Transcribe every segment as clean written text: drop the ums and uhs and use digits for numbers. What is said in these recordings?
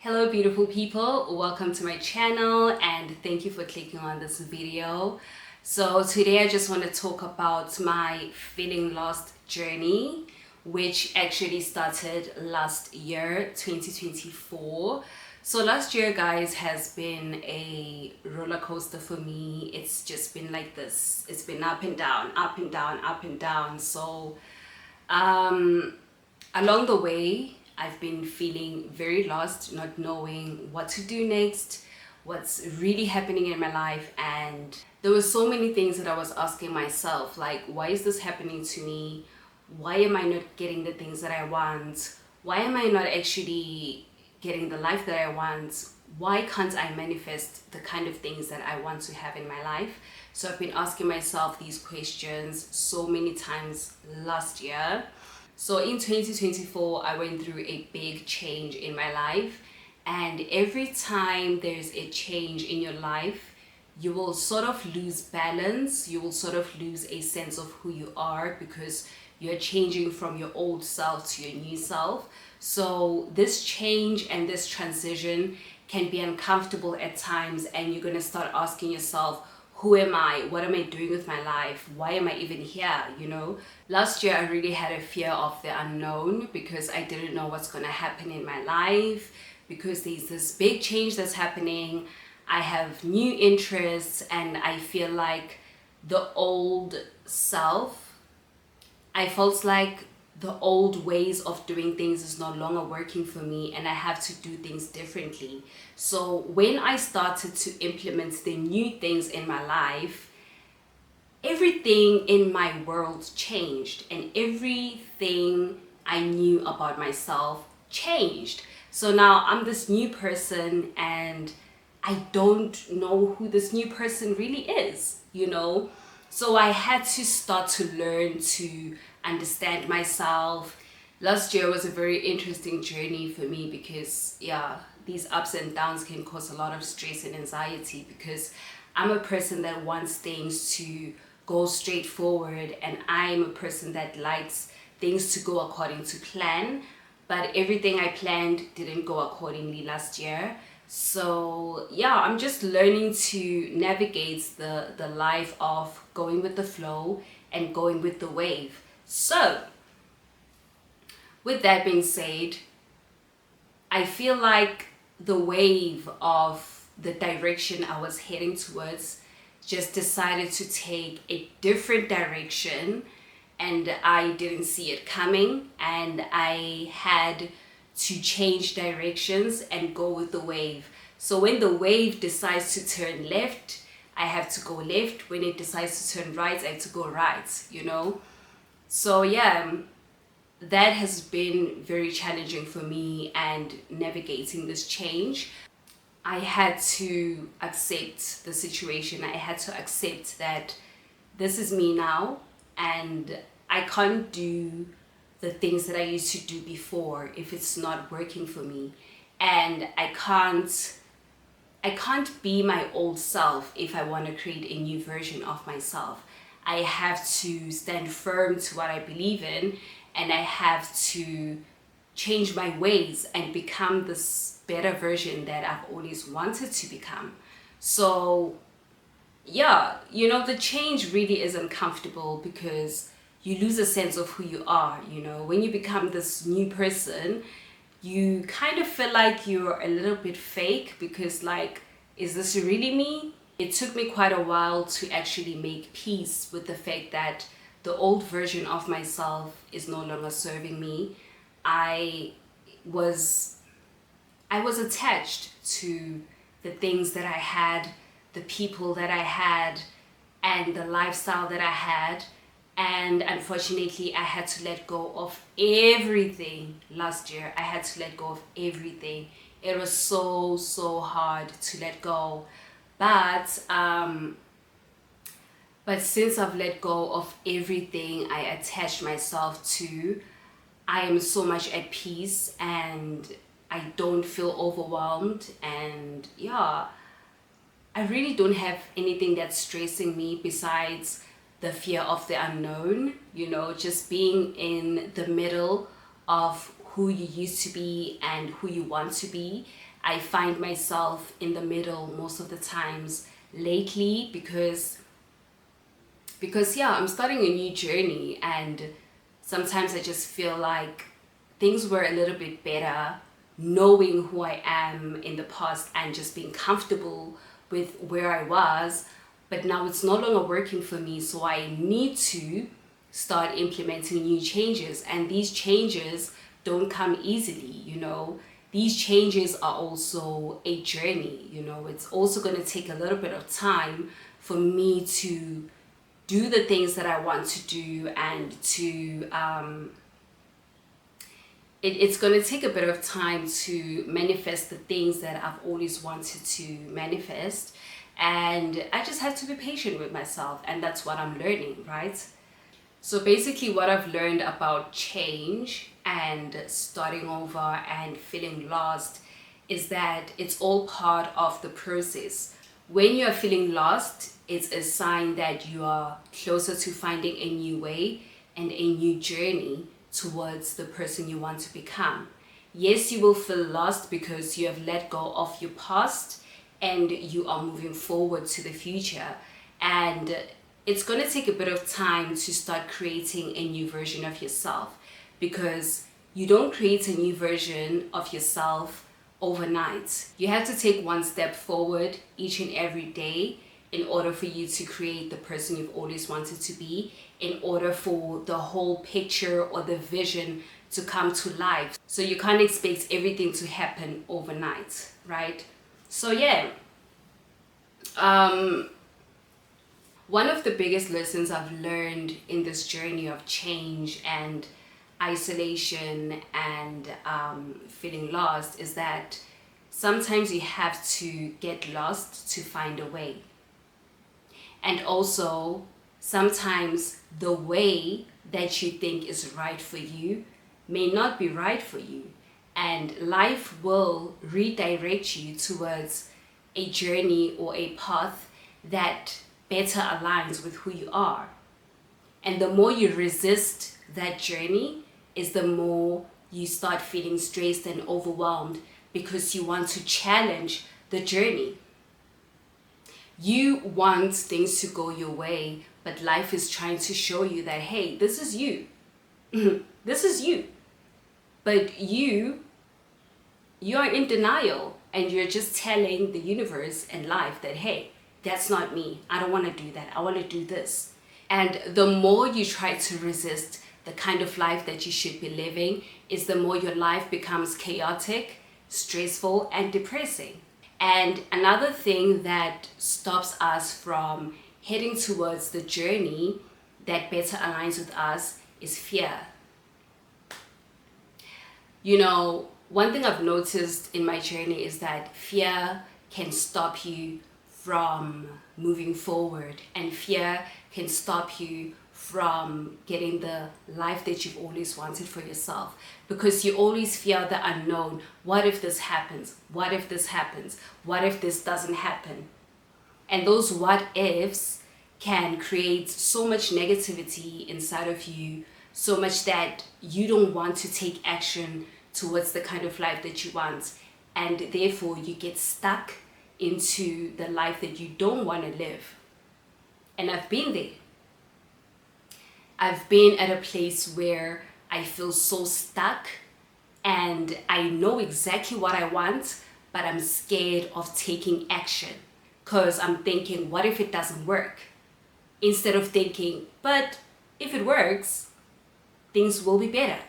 Hello beautiful people, welcome to my channel and thank you for clicking on this video. So today I just want to talk about my feeling lost journey, which actually started last year, 2024. So last year, guys, has been a roller coaster for me. It's just been like this. It's been up and down, up and down, up and down. So along the way, I've been feeling very lost, not knowing what to do next, what's really happening in my life. And there were so many things that I was asking myself, like, why is this happening to me? Why am I not getting the things that I want? Why am I not actually getting the life that I want? Why can't I manifest the kind of things that I want to have in my life? So I've been asking myself these questions so many times last year. So in 2024, I went through a big change in my life. And every time there's a change in your life, you will sort of lose balance. You will sort of lose a sense of who you are because you're changing from your old self to your new self. So this change and this transition can be uncomfortable at times, and you're going to start asking yourself, who am I? What am I doing with my life? Why am I even here? Last year I really had a fear of the unknown because I didn't know what's going to happen in my life, because there's this big change that's happening. I have new interests, and I feel like the old self, I felt like the old ways of doing things is no longer working for me, and I have to do things differently. So when I started to implement the new things in my life, everything in my world changed, and everything I knew about myself changed. So now I'm this new person, and I don't know who this new person really is. So I had to start to learn to understand myself. Last year was a very interesting journey for me because, yeah, these ups and downs can cause a lot of stress and anxiety because I'm a person that wants things to go straight forward, and I'm a person that likes things to go according to plan. But everything I planned didn't go accordingly last year. So yeah, I'm just learning to navigate the life of going with the flow and going with the wave. So with that being said, I feel like the wave of the direction I was heading towards just decided to take a different direction, and I didn't see it coming, and I had to change directions and go with the wave. So when the wave decides to turn left, I have to go left. When it decides to turn right, I have to go right. So yeah, that has been very challenging for me, and navigating this change. I had to accept the situation. I had to accept that this is me now, and I can't do the things that I used to do before if it's not working for me. And I can't be my old self if I want to create a new version of myself. I have to stand firm to what I believe in, and I have to change my ways and become this better version that I've always wanted to become. So yeah, the change really is uncomfortable because you lose a sense of who you are. When you become this new person, you kind of feel like you're a little bit fake because, like, is this really me? It took me quite a while to actually make peace with the fact that the old version of myself is no longer serving me. I was I was attached to the things that I had, the people that I had, and the lifestyle that I had. And unfortunately, I had to let go of everything last year. I had to let go of everything. It was so, so hard to let go. But since I've let go of everything I attached myself to, I am so much at peace, and I don't feel overwhelmed. And yeah, I really don't have anything that's stressing me besides the fear of the unknown, just being in the middle of who you used to be and who you want to be. I find myself in the middle most of the times lately because yeah, I'm starting a new journey, and sometimes I just feel like things were a little bit better knowing who I am in the past and just being comfortable with where I was, but now it's no longer working for me, so I need to start implementing new changes. And these changes don't come easily, you know. These changes are also a journey, you know. It's also going to take a little bit of time for me to do the things that I want to do, and to it's going to take a bit of time to manifest the things that I've always wanted to manifest. And I just have to be patient with myself, and that's what I'm learning, right? So basically what I've learned about change and starting over and feeling lost is that it's all part of the process. When you're feeling lost, it's a sign that you are closer to finding a new way and a new journey towards the person you want to become. Yes, you will feel lost because you have let go of your past and you are moving forward to the future. And it's going to take a bit of time to start creating a new version of yourself, because you don't create a new version of yourself overnight. You have to take one step forward each and every day in order for you to create the person you've always wanted to be, in order for the whole picture or the vision to come to life. So you can't expect everything to happen overnight, right? So yeah, one of the biggest lessons I've learned in this journey of change and isolation and feeling lost is that sometimes you have to get lost to find a way. And also, sometimes the way that you think is right for you may not be right for you. And life will redirect you towards a journey or a path that better aligns with who you are. And the more you resist that journey is the more you start feeling stressed and overwhelmed, because you want to challenge the journey. You want things to go your way, but life is trying to show you that, hey, this is you. This is you. But you are in denial, and you're just telling the universe and life that, hey, that's not me. I don't want to do that. I want to do this. And the more you try to resist the kind of life that you should be living, is the more your life becomes chaotic, stressful, and depressing. And another thing that stops us from heading towards the journey that better aligns with us is fear. You know, one thing I've noticed in my journey is that fear can stop you from moving forward, and fear can stop you from getting the life that you've always wanted for yourself, because you always fear the unknown. What if this happens? What if this happens? What if this doesn't happen? And those what ifs can create so much negativity inside of you, so much that you don't want to take action towards the kind of life that you want, and therefore you get stuck into the life that you don't want to live. And I've been there. I've been at a place where I feel so stuck, and I know exactly what I want, but I'm scared of taking action, because I'm thinking, what if it doesn't work? Instead of thinking, but if it works, things will be better.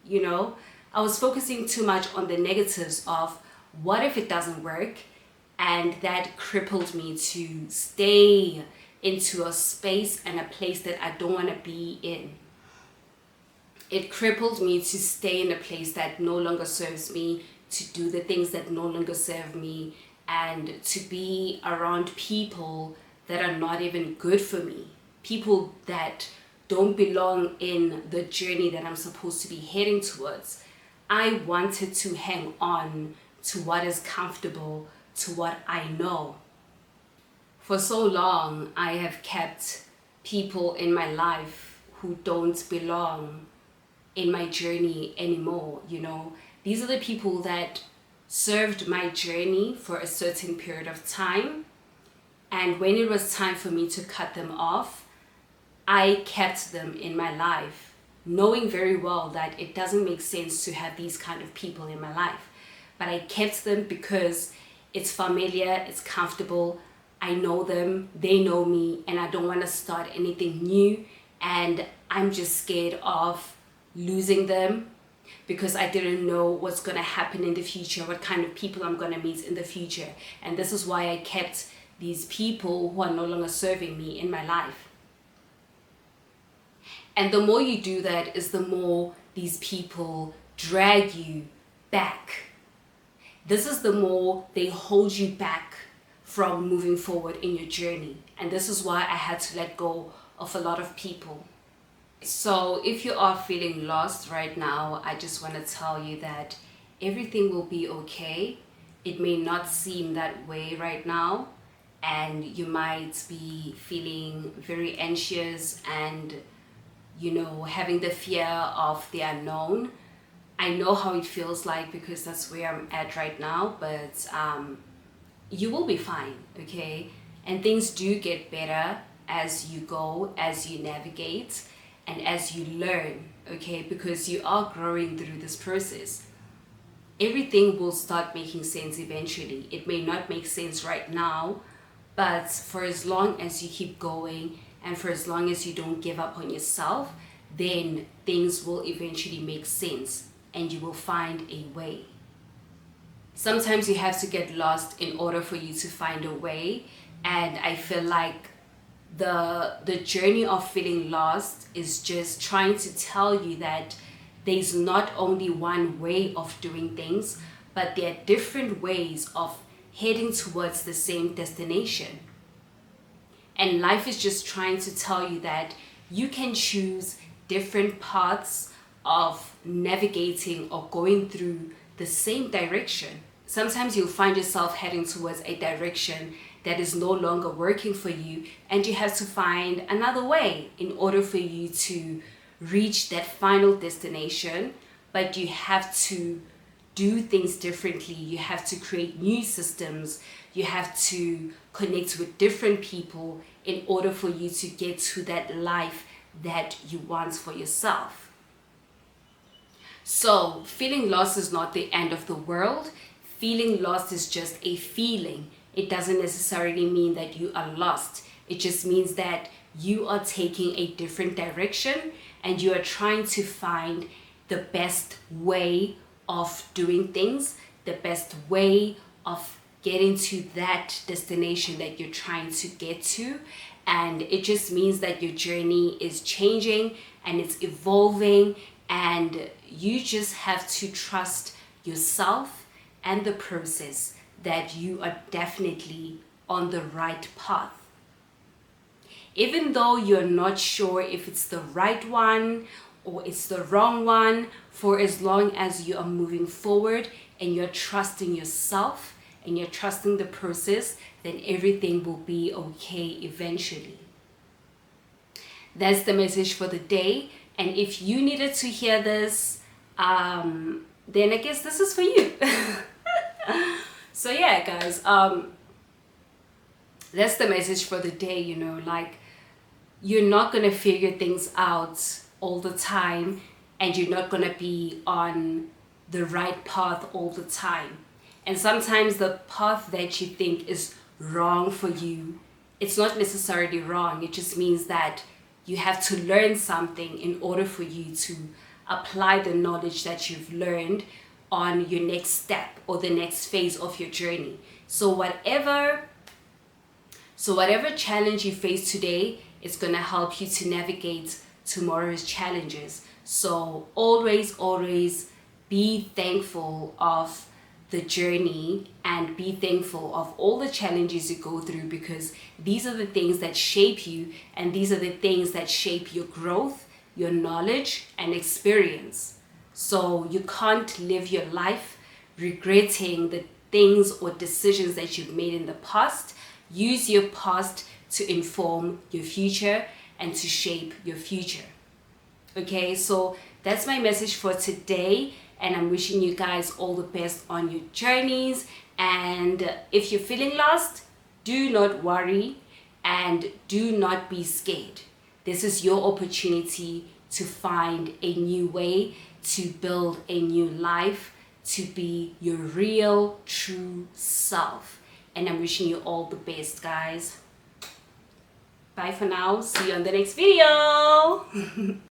You know, I was focusing too much on the negatives of what if it doesn't work, and that crippled me to stay into a space and a place that I don't want to be in. It crippled me to stay in a place that no longer serves me, to do the things that no longer serve me, and to be around people that are not even good for me. People that don't belong in the journey that I'm supposed to be heading towards. I wanted to hang on to what is comfortable, to what I know. For so long, I have kept people in my life who don't belong in my journey anymore. You know, these are the people that served my journey for a certain period of time, and when it was time for me to cut them off, I kept them in my life, knowing very well that it doesn't make sense to have these kind of people in my life. But I kept them because it's familiar, it's comfortable, I know them, they know me, and I don't want to start anything new. And I'm just scared of losing them because I didn't know what's going to happen in the future, what kind of people I'm going to meet in the future. And this is why I kept these people who are no longer serving me in my life. And the more you do that is the more these people drag you back. This is the more they hold you back from moving forward in your journey. And this is why I had to let go of a lot of people. So if you are feeling lost right now, I just want to tell you that everything will be okay. It may not seem that way right now, and you might be feeling very anxious and, you know, having the fear of the unknown. I know how it feels like because that's where I'm at right now, but you will be fine, okay? And things do get better as you go, as you navigate, and as you learn, okay? Because you are growing through this process. Everything will start making sense eventually. It may not make sense right now, but for as long as you keep going and for as long as you don't give up on yourself, then things will eventually make sense and you will find a way. Sometimes you have to get lost in order for you to find a way, and I feel like the journey of feeling lost is just trying to tell you that there's not only one way of doing things, but there are different ways of heading towards the same destination. And life is just trying to tell you that you can choose different paths of navigating or going through the same direction. Sometimes you'll find yourself heading towards a direction that is no longer working for you, and you have to find another way in order for you to reach that final destination. But you have to do things differently. You have to create new systems. You have to connect with different people in order for you to get to that life that you want for yourself. So feeling lost is not the end of the world. Feeling lost is just a feeling. It doesn't necessarily mean that you are lost. It just means that you are taking a different direction and you are trying to find the best way of doing things, the best way of getting to that destination that you're trying to get to. And it just means that your journey is changing and it's evolving, and you just have to trust yourself and the process that you are definitely on the right path. Even though you're not sure if it's the right one or it's the wrong one, for as long as you are moving forward and you're trusting yourself and you're trusting the process, then everything will be okay eventually. That's the message for the day. And if you needed to hear this, then I guess this is for you. So yeah, guys, that's the message for the day. You know, like, you're not gonna figure things out all the time, and you're not gonna be on the right path all the time. And sometimes the path that you think is wrong for you, it's not necessarily wrong. It just means that you have to learn something in order for you to apply the knowledge that you've learned on your next step or the next phase of your journey. So whatever challenge you face today is going to help you to navigate tomorrow's challenges. So always be thankful of the journey and be thankful of all the challenges you go through, because these are the things that shape you, and these are the things that shape your growth, your knowledge and experience. So you can't live your life regretting the things or decisions that you've made in the past. Use your past to inform your future and to shape your future. Okay, so that's my message for today, and I'm wishing you guys all the best on your journeys. And if you're feeling lost, do not worry and do not be scared. This is your opportunity to find a new way, to build a new life, to be your real, true self. And I'm wishing you all the best, guys. Bye for now. See you on the next video.